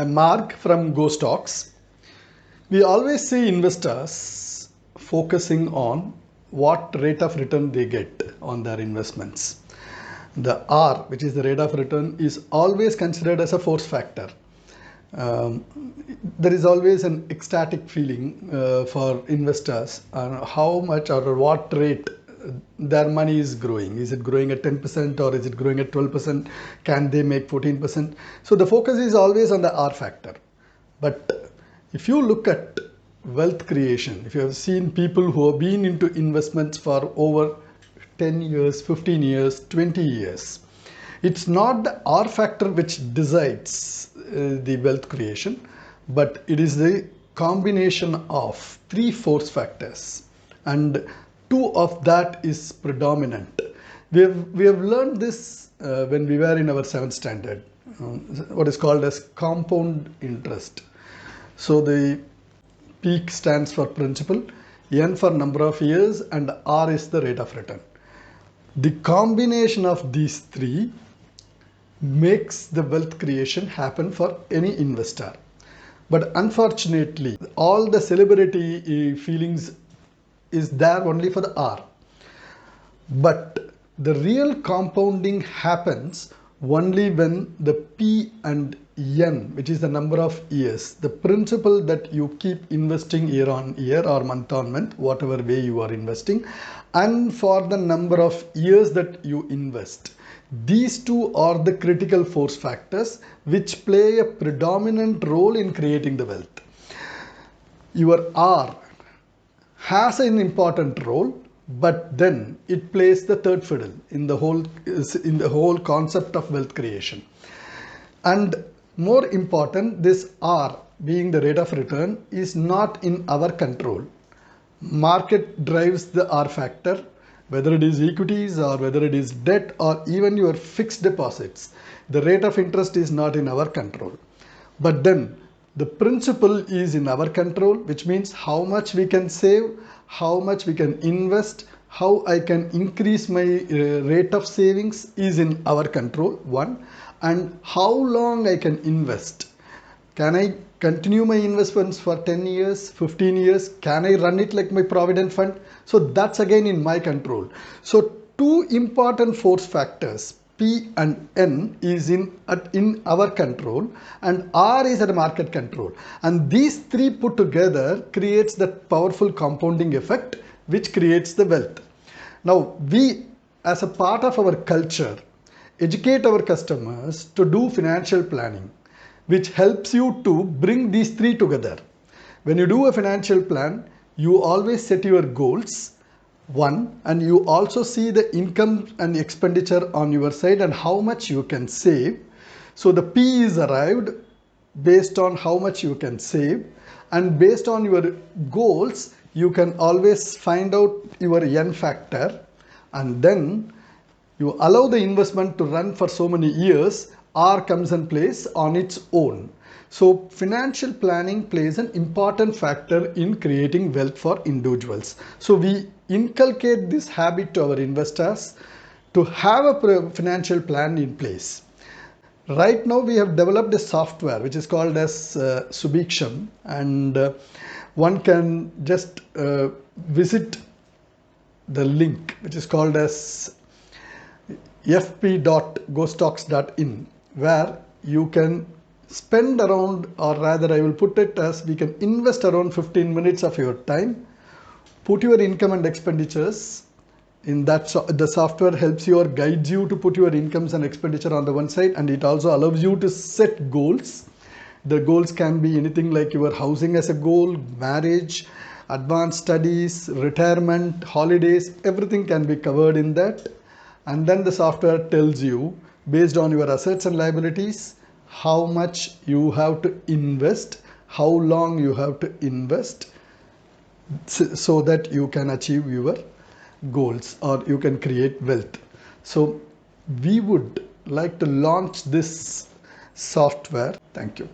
Mark from Gostocks. We always see investors focusing on what rate of return they get on their investments. The R, which is the rate of return, is always considered as a force factor. Um, there is always an ecstatic feeling for investors on how much or what rate their money is growing. Is it growing at 10% or is it growing at 12%? Can they make 14%? So the focus is always on the R factor. But if you look at wealth creation, if you have seen people who have been into investments for over 10 years, 15 years, 20 years, it's not the R factor which decides the wealth creation, but it is the combination of three force factors, and two of that is predominant. We have learned this when we were in our 7th standard, what is called as compound interest. So the P stands for principal, N for number of years, and R is the rate of return. The combination of these three makes the wealth creation happen for any investor. But unfortunately, all the celebrity feelings is there only for the R. But the real compounding happens only when the P and N, which is the number of years, the principle that you keep investing year on year or month on month, whatever way you are investing, and for the number of years that you invest. These two are the critical force factors which play a predominant role in creating the wealth. Your R has an important role, but then it plays the third fiddle in the whole concept of wealth creation. And more important, this R, being the rate of return, is not in our control. Market drives the R factor, whether it is equities or whether it is debt or even your fixed deposits. The rate of interest is not in our control. But then the principle is in our control, which means how much we can save, how much we can invest, how I can increase my rate of savings is in our control, one, and how long I can invest. Can I continue my investments for 10 years, 15 years? Can I run it like my provident fund? So that's again in my control. So two important force factors, P and N, is in our control, and R is at market control. And these three put together creates that powerful compounding effect which creates the wealth. Now we, as a part of our culture, educate our customers to do financial planning, which helps you to bring these three together. When you do a financial plan, you always set your goals, one, and you also see the income and expenditure on your side and how much you can save. So the P is arrived based on how much you can save, and based on your goals, you can always find out your N factor, and then you allow the investment to run for so many years. R comes in place on its own. So financial planning plays an important factor in creating wealth for individuals. So we inculcate this habit to our investors to have a financial plan in place. Right now we have developed a software which is called as Subhiksham, and one can just visit the link which is called as fp.gostocks.in, where you can spend around, or rather I will put it as, we can invest around 15 minutes of your time, put your income and expenditures in that. The software helps you or guides you to put your incomes and expenditure on the one side, and it also allows you to set goals. The goals can be anything like your housing as a goal, marriage, advanced studies, retirement, holidays, everything can be covered in that. And then the software tells you, based on your assets and liabilities, how much you have to invest, how long you have to invest, so that you can achieve your goals or you can create wealth. So we would like to launch this software. Thank you.